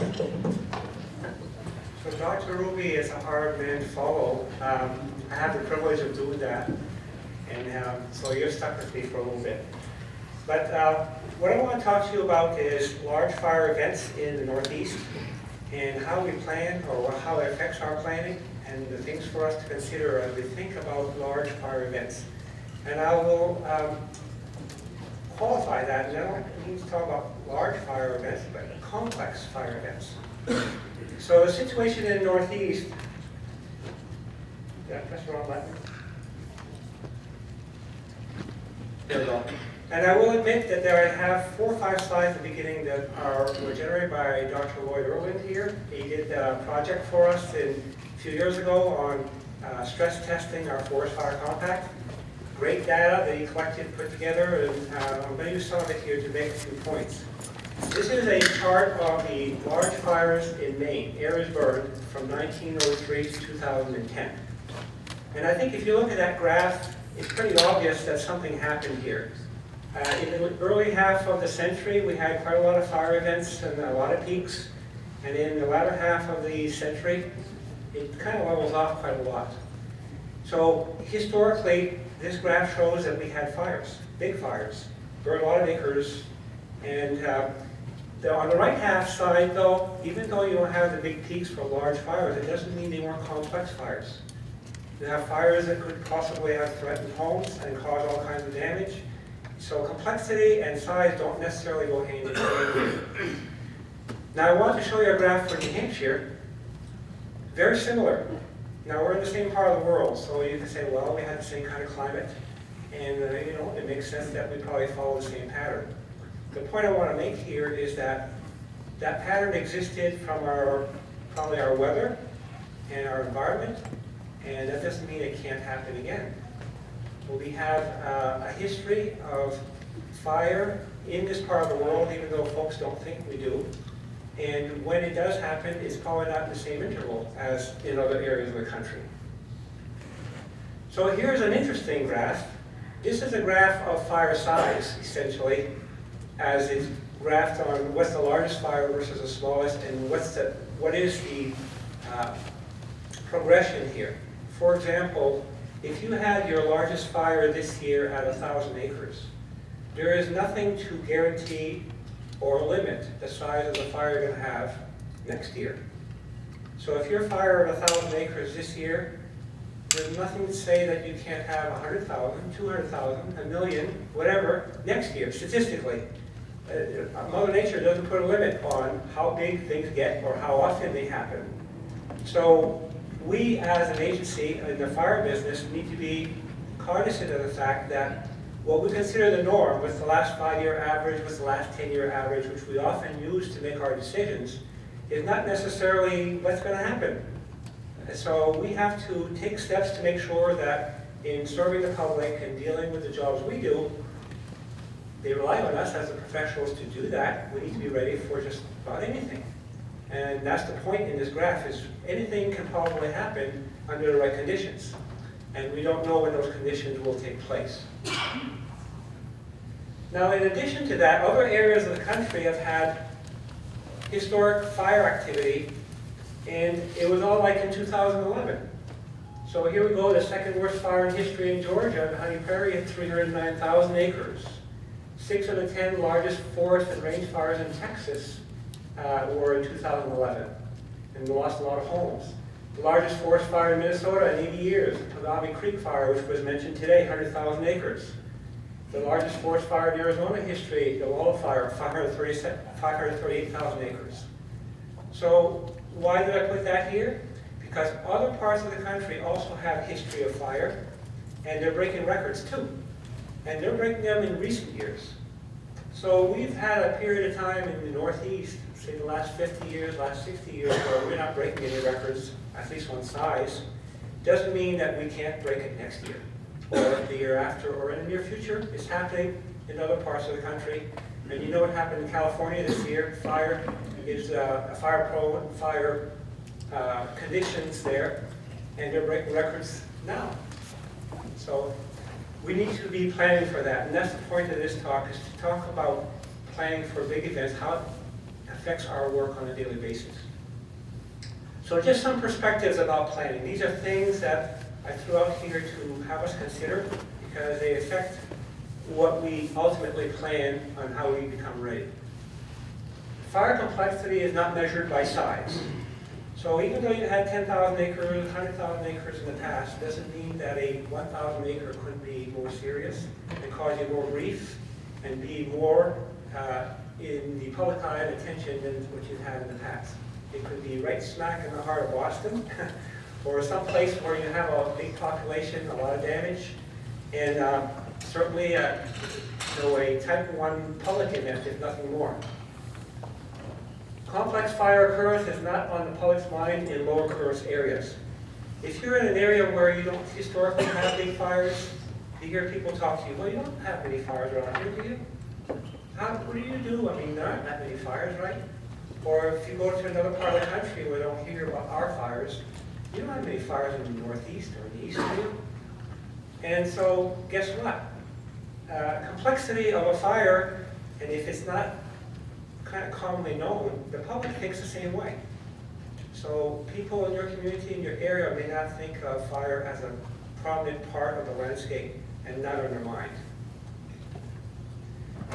So Dr. Ruby is a hard man to follow. I have the privilege of doing that, and so you're stuck with me for a little bit. But what I want to talk to you about is large fire events in the Northeast, and how we plan, or how it affects our planning, and the things for us to consider as we think about large fire events. And I will qualify that, and I don't mean to talk about large fire events, but complex fire events. So the situation in the Northeast, did I press the wrong button? There we go. And I will admit that I have 4 or 5 slides at the beginning that were generated by Dr. Lloyd Erland here. He did a project for us a few years ago on stress testing our forest fire compact. Great data that he collected and put together, and I'm going to use some of it here to make a few points. This is a chart of the large fires in Maine, areas burned, from 1903 to 2010. And I think if you look at that graph, it's pretty obvious that something happened here. In the early half of the century, we had quite a lot of fire events and a lot of peaks. And in the latter half of the century, it kind of levels off quite a lot. So historically, this graph shows that we had fires, big fires, burned a lot of acres. And on the right half side, though, even though you don't have the big peaks for large fires, it doesn't mean they weren't complex fires. You have fires that could possibly have threatened homes and cause all kinds of damage. So complexity and size don't necessarily go hand in hand. Now I want to show you a graph for New Hampshire. Very similar. Now we're in the same part of the world, so you can say, well, we had the same kind of climate, and you know, it makes sense that we probably follow the same pattern. The point I want to make here is that that pattern existed from probably our weather and our environment, and that doesn't mean it can't happen again. We have a history of fire in this part of the world, even though folks don't think we do. And when it does happen, it's probably not in the same interval as in other areas of the country. So here's an interesting graph. This is a graph of fire size, essentially, as it's graphed on what's the largest fire versus the smallest, and what is the progression here. For example, if you had your largest fire this year at 1,000 acres, there is nothing to guarantee or limit the size of the fire you're going to have next year. So if your fire of 1,000 acres this year, there's nothing to say that you can't have 100,000, 200,000, a million, whatever, next year, statistically. Mother Nature doesn't put a limit on how big things get or how often they happen. So we, as an agency in the fire business, need to be cognizant of the fact that what we consider the norm, with the last 5-year average, with the last 10-year average, which we often use to make our decisions, is not necessarily what's going to happen. So we have to take steps to make sure that in serving the public and dealing with the jobs we do, they rely on us as the professionals to do that. We need to be ready for just about anything. And that's the point in this graph, is anything can probably happen under the right conditions. And we don't know when those conditions will take place. Now, in addition to that, other areas of the country have had historic fire activity, and it was all like in 2011. So here we go, the second worst fire in history in Georgia. Honey Prairie had 309,000 acres. 6 of the 10 largest forest and range fires in Texas were in 2011, and we lost a lot of homes. The largest forest fire in Minnesota in 80 years, the Toonami Creek Fire, which was mentioned today, 100,000 acres. The largest forest fire in Arizona history, the Wildland Fire, 538,000 acres. So why did I put that here? Because other parts of the country also have history of fire, and they're breaking records too. And they're breaking them in recent years. So we've had a period of time in the Northeast, say the last 50 years, last 60 years, where we're not breaking any records, at least one size. Doesn't mean that we can't break it next year, or the year after, or in the near future. It's happening in other parts of the country. And you know what happened in California this year? Fire is a fire-prone, fire conditions there, and they're breaking records now. So we need to be planning for that, and that's the point of this talk, is to talk about planning for big events, affects our work on a daily basis. So just some perspectives about planning. These are things that I threw out here to have us consider because they affect what we ultimately plan on how we become ready. Fire complexity is not measured by size. So even though you had 10,000 acres, 100,000 acres in the past, doesn't mean that a 1,000 acre couldn't be more serious and cause you more grief and be more in the public eye and attention than what you had in the past. It could be right smack in the heart of Boston, or some place where you have a big population, a lot of damage, and certainly a type 1 public event, if nothing more. Complex fire occurrence is not on the public's mind in low occurrence areas. If you're in an area where you don't historically have big fires, you hear people talk to you, well, you don't have many fires around here, do you? What do you do? I mean, there aren't that many fires, right? Or if you go to another part of the country where they don't hear about our fires, you don't have many fires in the Northeast or in the East, do you? And so, guess what? Complexity of a fire, and if it's not kind of commonly known, the public thinks the same way. So people in your community, in your area, may not think of fire as a prominent part of the landscape and not on their mind.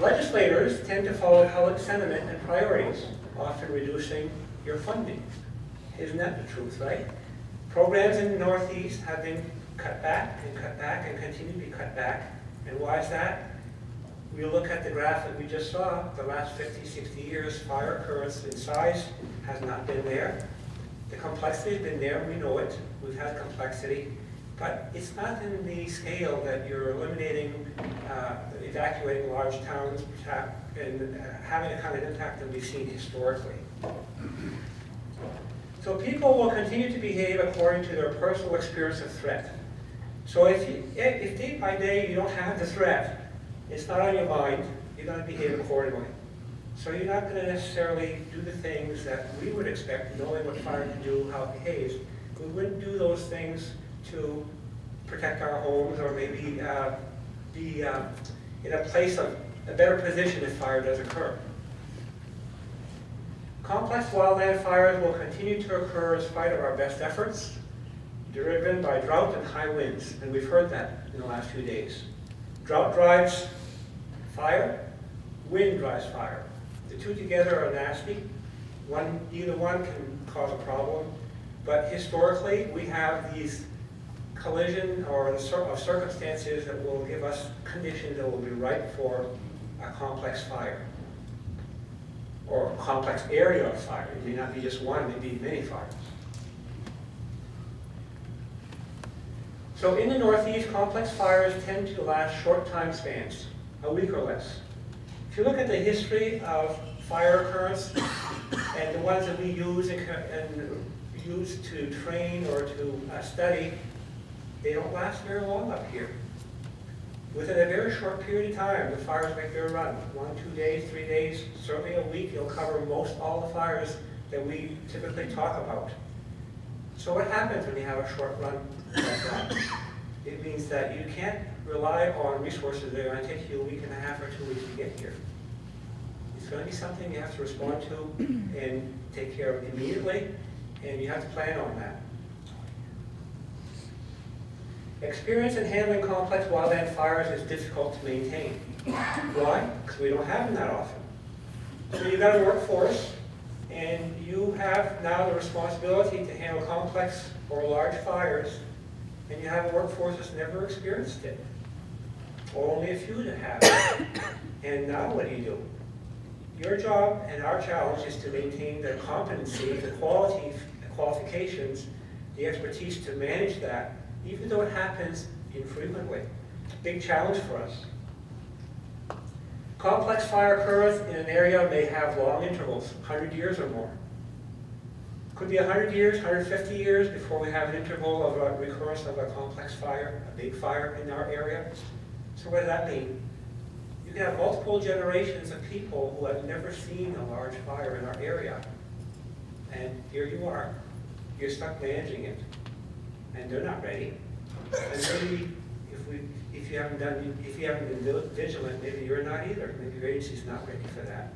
Legislators tend to follow public sentiment and priorities, often reducing your funding. Isn't that the truth, right? Programs in the Northeast have been cut back and continue to be cut back. And why is that? We look at the graph that we just saw, the last 50, 60 years, fire occurrence in size has not been there. The complexity has been there, we know it. We've had complexity, but it's not in the scale that you're eliminating, evacuating large towns, and having the kind of impact that we've seen historically. So people will continue to behave according to their personal experience of threat. So if day by day you don't have the threat, it's not on your mind, you're going to behave accordingly. So you're not going to necessarily do the things that we would expect, knowing what fire can do, how it behaves. We wouldn't do those things to protect our homes or maybe be in a place of a better position if fire does occur. Complex wildland fires will continue to occur in spite of our best efforts, driven by drought and high winds, and we've heard that in the last few days. Drought drives fire, wind drives fire. The two together are nasty. Either one can cause a problem, but historically we have these collision or the of circumstances that will give us conditions that will be right for a complex fire or a complex area of fire. It may not be just one, it may be many fires. So in the Northeast, complex fires tend to last short time spans, a week or less. If you look at the history of fire occurrence and the ones that we use and use to train or to study, they don't last very long up here. Within a very short period of time, the fires make their run. 1, 2 days, 3 days, certainly a week, you'll cover most all the fires that we typically talk about. So what happens when you have a short run like that? It means that you can't rely on resources that are going to take you a week and a half or 2 weeks to get here. It's going to be something you have to respond to and take care of immediately, and you have to plan on that. Experience in handling complex wildland fires is difficult to maintain. Why? Because we don't have them that often. So you've got a workforce, and you have now the responsibility to handle complex or large fires, and you have a workforce that's never experienced it, or only a few that have it. And now what do? Your job and our challenge is to maintain the competency, the quality, the qualifications, the expertise to manage that, even though it happens infrequently. Big challenge for us. Complex fire occurrence in an area may have long intervals, 100 years or more. Could be 100 years, 150 years before we have an interval of a recurrence of a complex fire, a big fire in our area. So what does that mean? You can have multiple generations of people who have never seen a large fire in our area. And here you are. You're stuck managing it. And they're not ready. And maybe if you haven't been vigilant, maybe you're not either. Maybe your agency's not ready for that.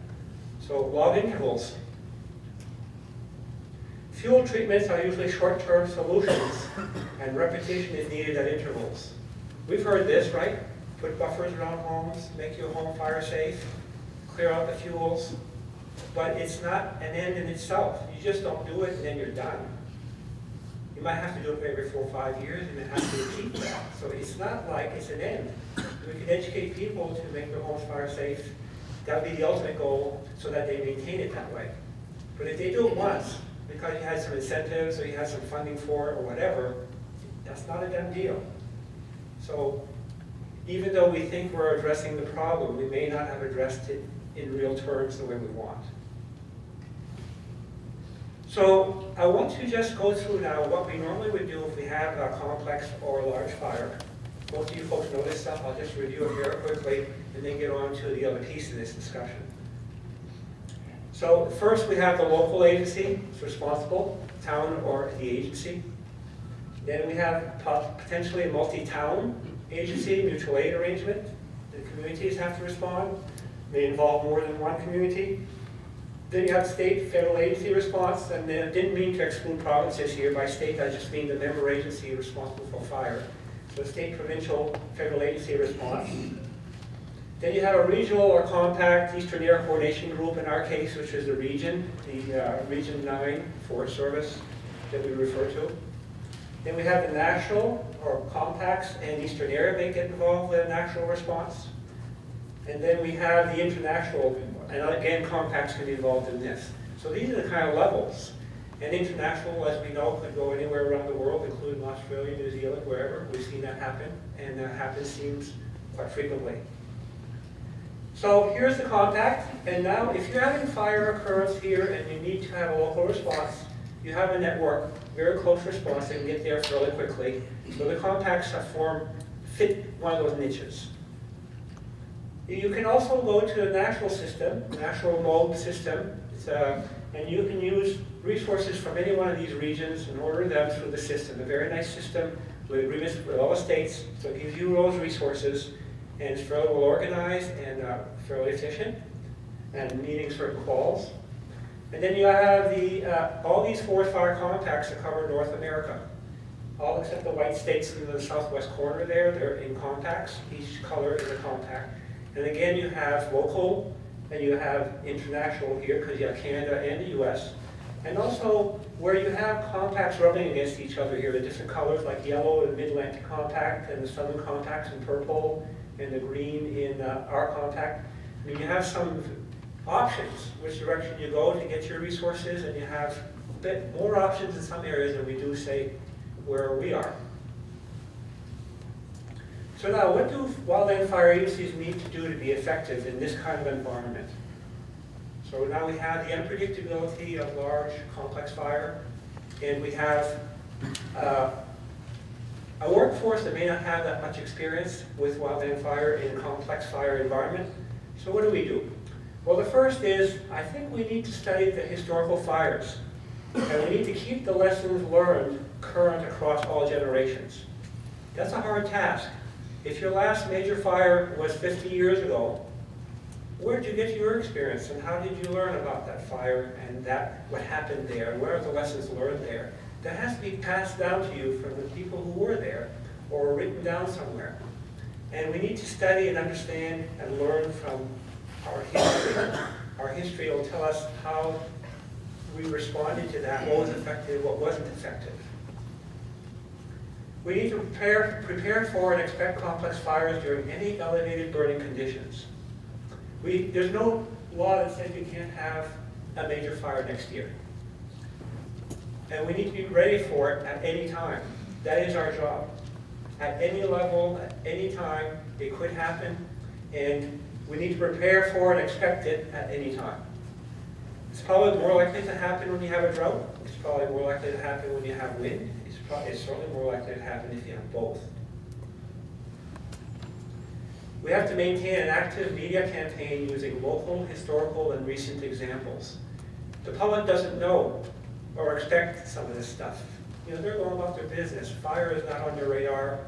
So log intervals. Fuel treatments are usually short-term solutions, and repetition is needed at intervals. We've heard this, right? Put buffers around homes, make your home fire safe, clear out the fuels. But it's not an end in itself. You just don't do it and then you're done. You might have to do it every 4 or 5 years, and it has to repeat that. So it's not like it's an end. We can educate people to make their homes fire safe. That would be the ultimate goal, so that they maintain it that way. But if they do it once, because you had some incentives or you had some funding for it or whatever, that's not a done deal. So even though we think we're addressing the problem, we may not have addressed it in real terms the way we want. So I want to just go through now what we normally would do if we have a complex or a large fire. Most of you folks know this stuff. I'll just review it very quickly and then get on to the other piece of this discussion. So first we have the local agency that's responsible, town or the agency. Then we have potentially a multi-town agency, mutual aid arrangement. The communities have to respond. May involve more than one community. Then you have state, federal agency response, and I didn't mean to exclude provinces here. By state, I just mean the member agency responsible for fire. So state, provincial, federal agency response. Then you have a regional or compact Eastern Air Coordination Group in our case, which is the region, the Region 9 Forest Service that we refer to. Then we have the national or compacts and Eastern Air may get involved in a national response. And then we have the international, and again, compacts can be involved in this. So these are the kind of levels. And international, as we know, could go anywhere around the world, including Australia, New Zealand, wherever. We've seen that happen, and that happens seems quite frequently. So here's the compact, and now if you're having fire occurrence here and you need to have a local response, you have a network, very close response, that can get there fairly quickly. So the compacts fit one of those niches. You can also go to a national system, national mode system, and you can use resources from any one of these regions and order them through the system. A very nice system with agreements with all the states, so it gives you those resources, and it's fairly well organized and fairly efficient, and meeting certain quals. And then you have all these forest fire compacts that cover North America. All except the white states in the southwest corner there, they're in compacts. Each color is a compact. And again, you have local, and you have international here, because you have Canada and the US. And also, where you have compacts rubbing against each other here, the different colors like yellow in the Mid-Atlantic compact, and the southern compacts in purple, and the green in our compact. I mean, you have some options, which direction you go to get your resources, and you have a bit more options in some areas than we do, say, where we are. So now, what do wildland fire agencies need to do to be effective in this kind of environment? So now we have the unpredictability of large, complex fire, and we have a workforce that may not have that much experience with wildland fire in a complex fire environment. So what do? Well, the first is, I think we need to study the historical fires, and we need to keep the lessons learned current across all generations. That's a hard task. If your last major fire was 50 years ago, where did you get your experience, and how did you learn about that fire and what happened there, and what are the lessons learned there? That has to be passed down to you from the people who were there, or written down somewhere. And we need to study and understand and learn from our history. Our history will tell us how we responded to that, what was effective, what wasn't effective. We need to prepare for and expect complex fires during any elevated burning conditions. There's no law that says you can't have a major fire next year. And we need to be ready for it at any time. That is our job. At any level, at any time, it could happen, and we need to prepare for and expect it at any time. It's probably more likely to happen when you have a drought. It's probably more likely to happen when you have wind. It's certainly more likely to happen if you have both. We have to maintain an active media campaign using local, historical, and recent examples. The public doesn't know or expect some of this stuff. You know, they're going about their business. Fire is not on their radar,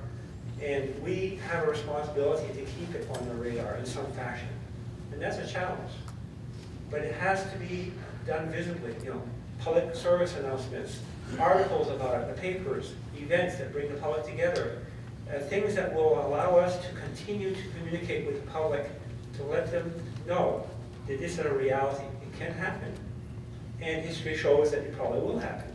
and we have a responsibility to keep it on the radar in some fashion. And that's a challenge. but it has to be done visibly, public service announcements, articles about it, the papers, events that bring the public together, things that will allow us to continue to communicate with the public, to let them know that this is a reality. It can happen. And history shows that it probably will happen.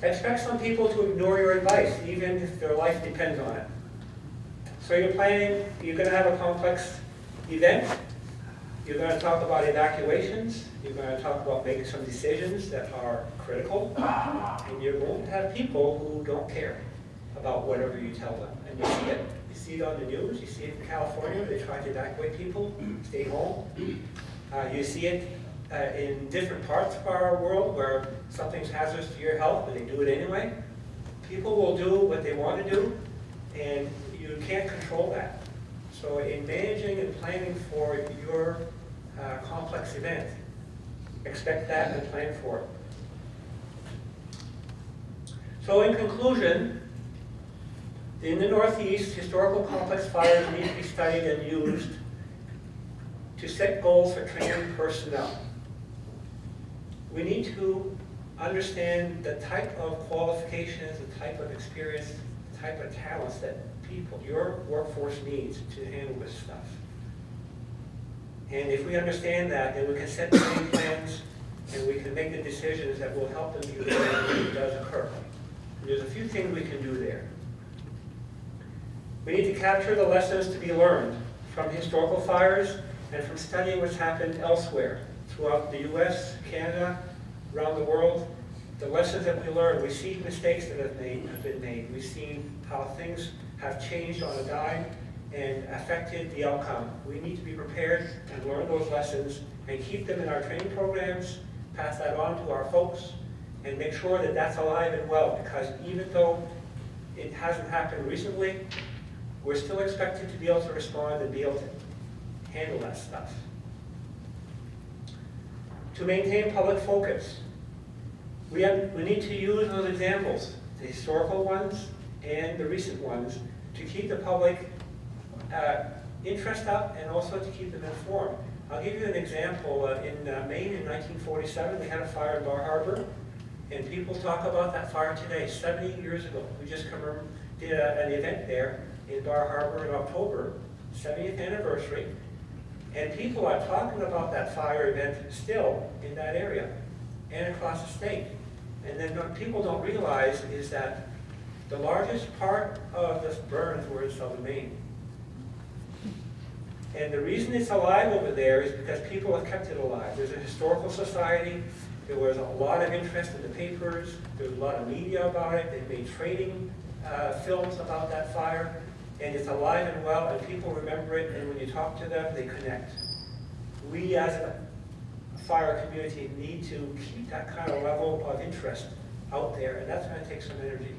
Expect some people to ignore your advice, even if their life depends on it. So you're going to have a complex event. You're going to talk about evacuations. You're going to talk about making some decisions that are critical. And you're going to have people who don't care about whatever you tell them. And you see it. You see it on the news. You see it in California. They try to evacuate people, stay home. You see it in different parts of our world where something's hazardous to your health, but they do it anyway. People will do what they want to do, and you can't control that. So in managing and planning for your complex event, expect that and plan for it. So in conclusion, in the Northeast, historical complex fires need to be studied and used to set goals for training personnel. We need to understand the type of qualifications, the type of experience, the type of talents that your workforce needs to handle this stuff. And if we understand that, then we can set training plans and we can make the decisions that will help them be ready when it does occur. And there's a few things we can do there. We need to capture the lessons to be learned from historical fires and from studying what's happened elsewhere throughout the US, Canada, around the world. The lessons that we learn, we see mistakes that have been made. We've seen how things have changed on a dime and affected the outcome. We need to be prepared and learn those lessons and keep them in our training programs, pass that on to our folks, and make sure that that's alive and well, because even though it hasn't happened recently, we're still expected to be able to respond and be able to handle that stuff. To maintain public focus, we need to use those examples, the historical ones and the recent ones, to keep the public interest up and also to keep them informed. I'll give you an example. In Maine in 1947, we had a fire in Bar Harbor, and people talk about that fire today, 70 years ago. We just did an event there in Bar Harbor in October, 70th anniversary, and people are talking about that fire event still in that area and across the state. And then what people don't realize is that the largest part of the burns were in southern Maine. And the reason it's alive over there is because people have kept it alive. There's a historical society. There was a lot of interest in the papers. There was a lot of media about it. They made training films about that fire. And it's alive and well, and people remember it, and when you talk to them, they connect. We as a fire community need to keep that kind of level of interest out there, and that's going to take some energy.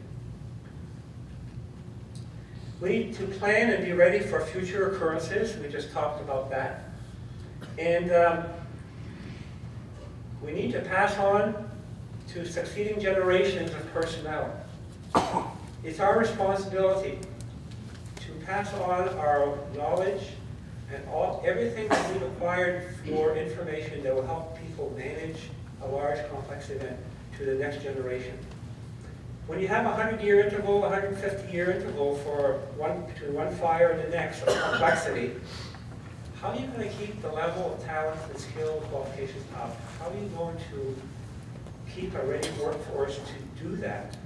We need to plan and be ready for future occurrences. We just talked about that. And we need to pass on to succeeding generations of personnel. It's our responsibility to pass on our knowledge and everything that we've acquired for information that will help people manage a large complex event to the next generation. When you have a 100-year interval, 150-year interval between one fire and the next of complexity, how are you going to keep the level of talent and skill and qualifications up? How are you going to keep a ready workforce to do that?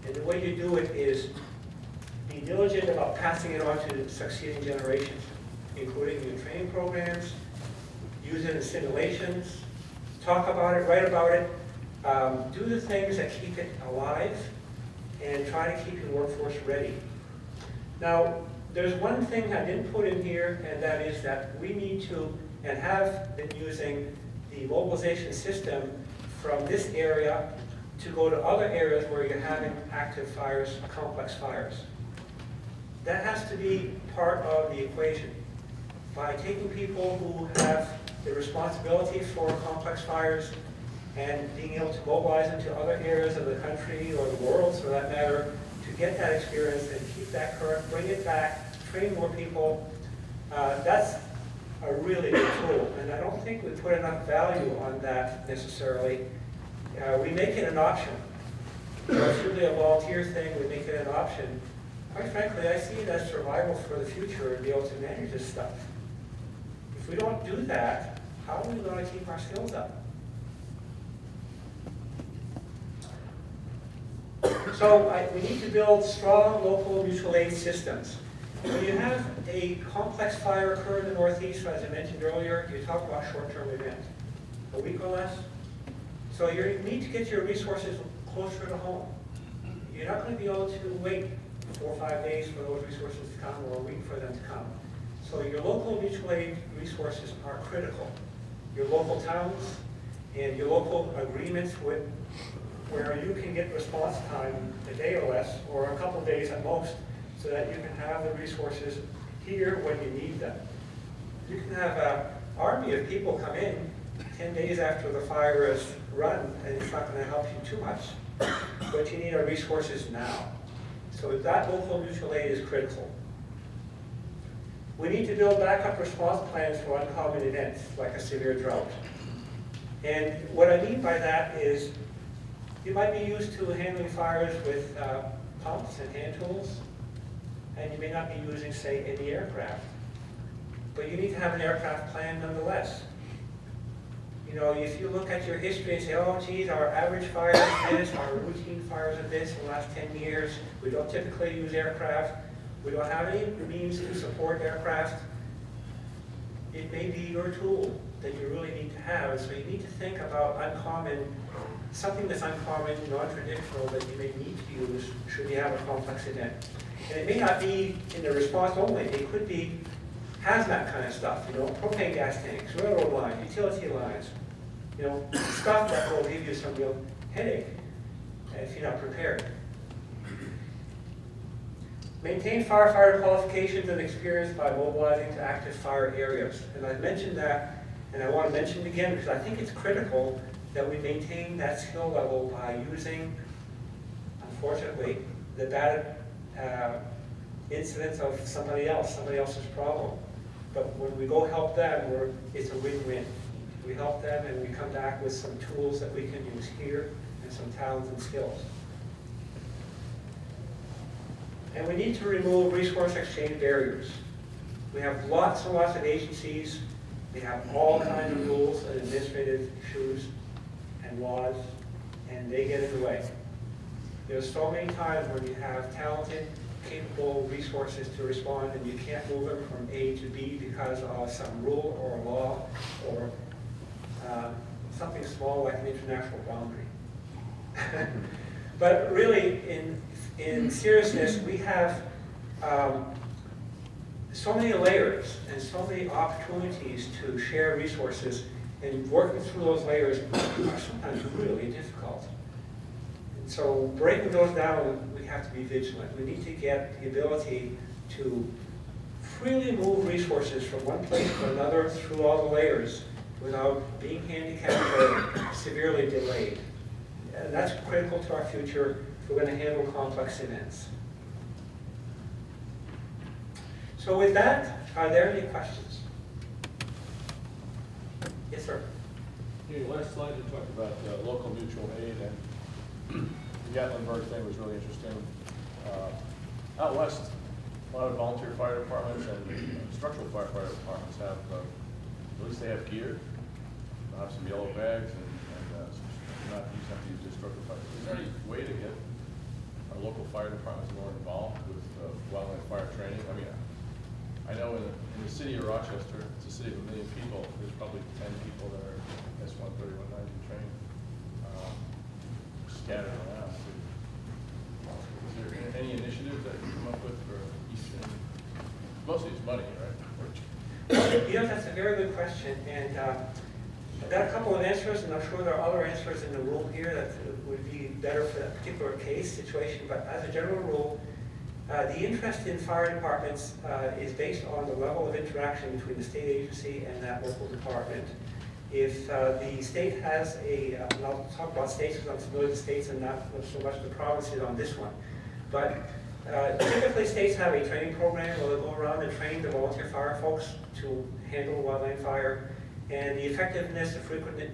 And the way you do it is be diligent about passing it on to succeeding generations, including new training programs, use it in simulations, talk about it, write about it, do the things that keep it alive, and try to keep your workforce ready. Now, there's one thing I didn't put in here, and that is that we need to, and have been using, the mobilization system from this area to go to other areas where you're having active fires, complex fires. That has to be part of the equation. By taking people who have the responsibility for complex fires and being able to mobilize them to other areas of the country or the world, for that matter, to get that experience and keep that current, bring it back, train more people. That's a really good tool, and I don't think we put enough value on that necessarily. We make it an option. It's really a volunteer thing, we make it an option. Quite frankly, I see it as survival for the future and be able to manage this stuff. If we don't do that, how are we going to keep our skills up? So we need to build strong local mutual aid systems. When you have a complex fire occur in the Northeast, as I mentioned earlier, you talk about short-term event, a week or less. So you need to get your resources closer to home. You're not going to be able to wait 4 or 5 days for those resources to come or a week for them to come. So your local mutual aid resources are critical. Your local towns and your local agreements with where you can get response time a day or less, or a couple of days at most, so that you can have the resources here when you need them. You can have an army of people come in 10 days after the fire is run, and it's not going to help you too much, but you need our resources now. So that local mutual aid is critical. We need to build backup response plans for uncommon events, like a severe drought. And what I mean by that is, you might be used to handling fires with pumps and hand tools, and you may not be using, say, any aircraft. But you need to have an aircraft plan nonetheless. You know, if you look at your history and say, oh, geez, our average fire is this, our routine fires are this in the last 10 years, we don't typically use aircraft, we don't have any means to support aircraft, it may be your tool that you really need to have. So you need to think about something that's uncommon, non-traditional that you may need to use should you have a complex event. And it may not be in the response only, it could be hazmat kind of stuff, you know, propane gas tanks, railroad lines, utility lines, you know, stuff that will give you some real headache if you're not prepared. Maintain firefighter qualifications and experience by mobilizing to active fire areas. And I've mentioned that, and I want to mention it again because I think it's critical that we maintain that skill level by using, unfortunately, the bad incidents of somebody else's problem. But when we go help them, it's a win-win. We help them and we come back with some tools that we can use here and some talents and skills. And we need to remove resource exchange barriers. We have lots and lots of agencies. They have all kinds of rules and administrative issues and laws, and they get in the way. There's so many times when you have talented, capable resources to respond and you can't move them from A to B because of some rule or a law or something small like an international boundary. But really, in seriousness, we have so many layers and so many opportunities to share resources, and working through those layers are sometimes really difficult. And so breaking those down, we have to be vigilant. We need to get the ability to freely move resources from one place to another through all the layers without being handicapped or severely delayed. And that's critical to our future if we're going to handle complex events. So with that, are there any questions? Yes, sir. Yeah, your last slide you talked about local mutual aid, and the Gatlinburg thing was really interesting. Out west, a lot of volunteer fire departments and structural firefighter departments have, at least they have gear. They'll have some yellow bags and not have to use destructive fire. Is there any way to get our local fire departments more involved with wildland fire training? I mean, I know in the city of Rochester, it's a city of 1 million people, there's probably 10 people that are S-130, 190 trained, scattered around. Is there any initiatives that you come up with for Eastern? Mostly it's money, right? You know, that's a very good question, and I've got a couple of answers, and I'm sure there are other answers in the room here that would be better for that particular case situation, but as a general rule, the interest in fire departments is based on the level of interaction between the state agency and that local department. If the state has and I'll talk about states because I'm familiar with states and not so much the provinces on this one, but Typically, states have a training program where they go around and train the volunteer fire folks to handle wildland fire. And the effectiveness, the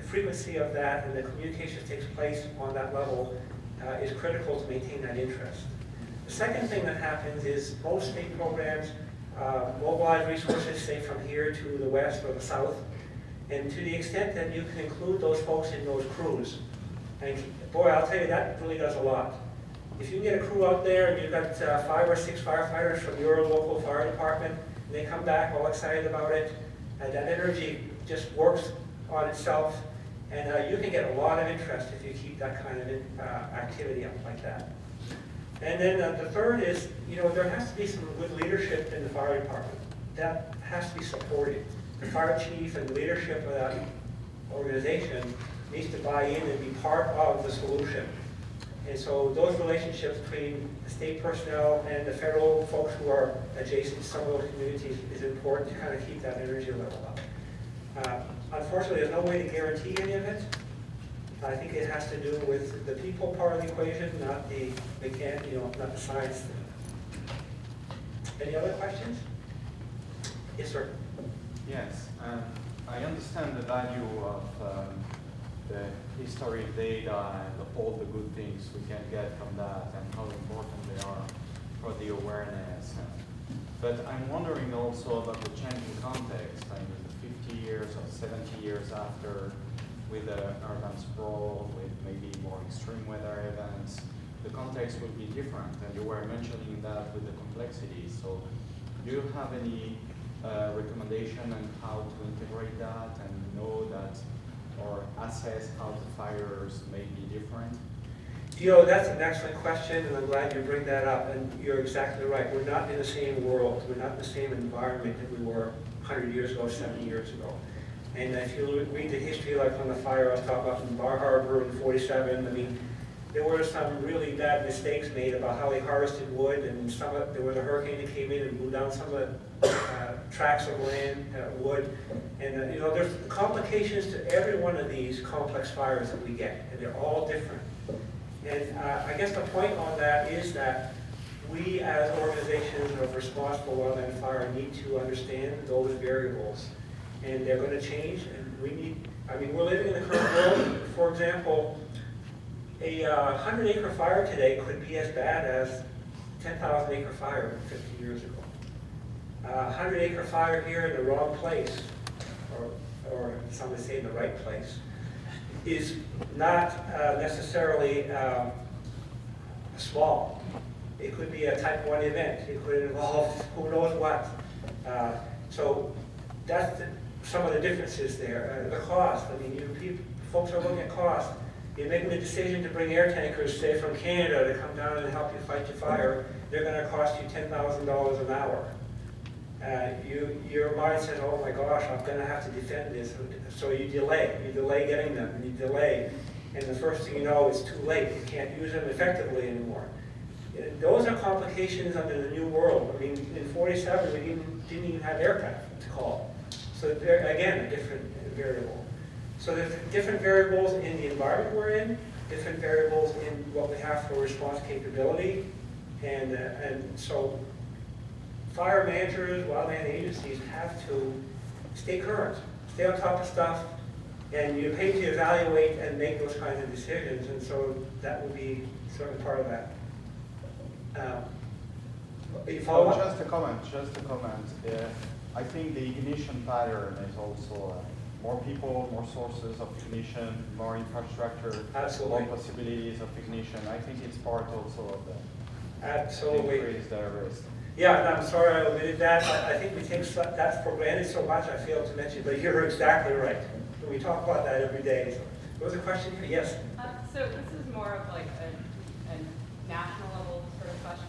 frequency of that, and the communication that takes place on that level is critical to maintain that interest. The second thing that happens is most state programs mobilize resources, say from here to the west or the south, and to the extent that you can include those folks in those crews. And boy, I'll tell you, that really does a lot. If you get a crew out there and you've got 5 or 6 firefighters from your local fire department, and they come back all excited about it, that energy just works on itself, and you can get a lot of interest if you keep that kind of activity up like that. And then the third is, there has to be some good leadership in the fire department. That has to be supported. The fire chief and the leadership of that organization needs to buy in and be part of the solution. And so those relationships between the state personnel and the federal folks who are adjacent to some of those communities is important to kind of keep that energy level up. Unfortunately, there's no way to guarantee any of it. I think it has to do with the people part of the equation, not the not the science. Any other questions? Yes, sir. Yes, I understand the value of the historic data and all the good things we can get from that and how important they are for the awareness. But I'm wondering also about the changing context. I mean, 50 years or 70 years after, with the urban sprawl, with maybe more extreme weather events, the context will be different. And you were mentioning that with the complexity. So do you have any recommendation on how to integrate that and know that or assess how the fires may be different? That's an excellent question, and I'm glad you bring that up. And you're exactly right. We're not in the same world. We're not in the same environment that we were 100 years ago, 70 years ago. And if you read the history, like on the fire I was talking about in Bar Harbor in '47, I mean, there were some really bad mistakes made about how they harvested wood, and there was a hurricane that came in and blew down some of the tracts of land, wood. And there's complications to every one of these complex fires that we get, and they're all different. And I guess the point on that is that we as organizations of responsible wildland fire need to understand those variables. And they're going to change, and we're living in the current world. For example, a 100-acre fire today could be as bad as 10,000-acre fire 50 years ago. A 100-acre fire here in the wrong place, or some would say in the right place, is not necessarily small. It could be a type 1 event. It could involve who knows what. So that's some of the differences there. The cost, folks are looking at cost. You're making the decision to bring air tankers, say from Canada, to come down and help you fight your fire. They're going to cost you $10,000 an hour. Your mind says, oh my gosh, I'm going to have to defend this. So you delay getting them, and you delay. And the first thing you know, it's too late. You can't use them effectively anymore. Those are complications under the new world. In '47, we didn't even have aircraft to call. So they're, again, a different variable. So there's different variables in the environment we're in, different variables in what we have for response capability, and so fire managers, wildland agencies have to stay current, stay on top of stuff, and you're paid to evaluate and make those kinds of decisions, and so that will be certainly part of that. You follow up? Just a comment. I think the ignition pattern is also more people, more sources of ignition, more infrastructure, Absolutely. more possibilities of ignition. I think it's part also of the Absolutely. increase the risk. Yeah, and I'm sorry I omitted that. I think we take that for granted so much I failed to mention, but you're exactly right. We talk about that every day. So, there was a question here? Yes? So this is more of like a national level sort of question.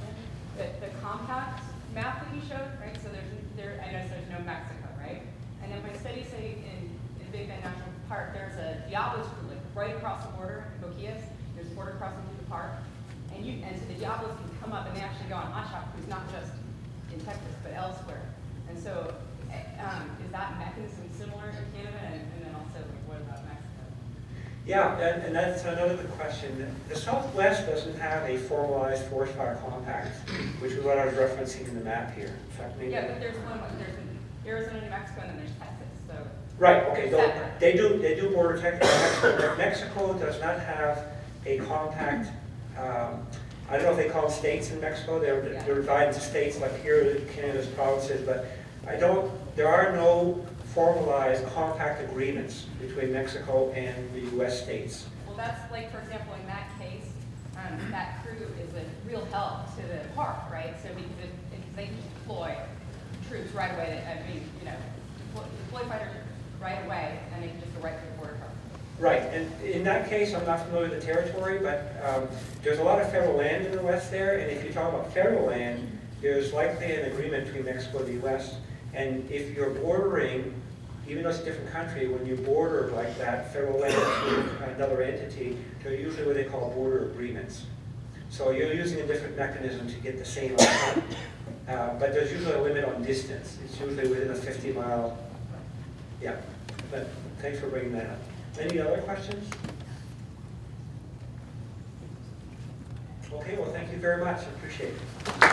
The compact map that you showed, right? So I noticed there's no Mexico, right? And in my study say in Big Bend National Park, there's a Diablos crew, like right across the border in Boquillas. There's a border crossing through the park. And so the Diablos can come up and they actually go on hotshot cruise, not just in Texas, but elsewhere. And so is that mechanism similar in Canada? And then also, like, what about Mexico? Yeah, and that's another good question. The Southwest doesn't have a formalized forest fire compact, which is what I was referencing in the map here. In fact, maybe. Yeah, but there's in Arizona, New Mexico, and then there's Texas, so. Right, okay, so Separate. they do border Texas, Mexico, but Mexico does not have a compact, I don't know if they call them states in Mexico, they're divided into states like here, Canada's provinces, but there are no formalized compact agreements between Mexico and the US states. Well, that's like, for example, in that case, that crew is a real help to the park, right? So because they can just deploy troops right away, deploy fighters right away, and they can just go right to the border. Right, and in that case, I'm not familiar with the territory, but there's a lot of federal land in the west there, and if you talk about federal land, there's likely an agreement between Mexico and the US, and if you're bordering, even though it's a different country, when you border like that, federal land to another entity, they're usually what they call border agreements. So you're using a different mechanism to get the same outcome, but there's usually a limit on distance. It's usually within a 50-mile, yeah, but thanks for bringing that up. Any other questions? Okay, well, thank you very much. I appreciate it.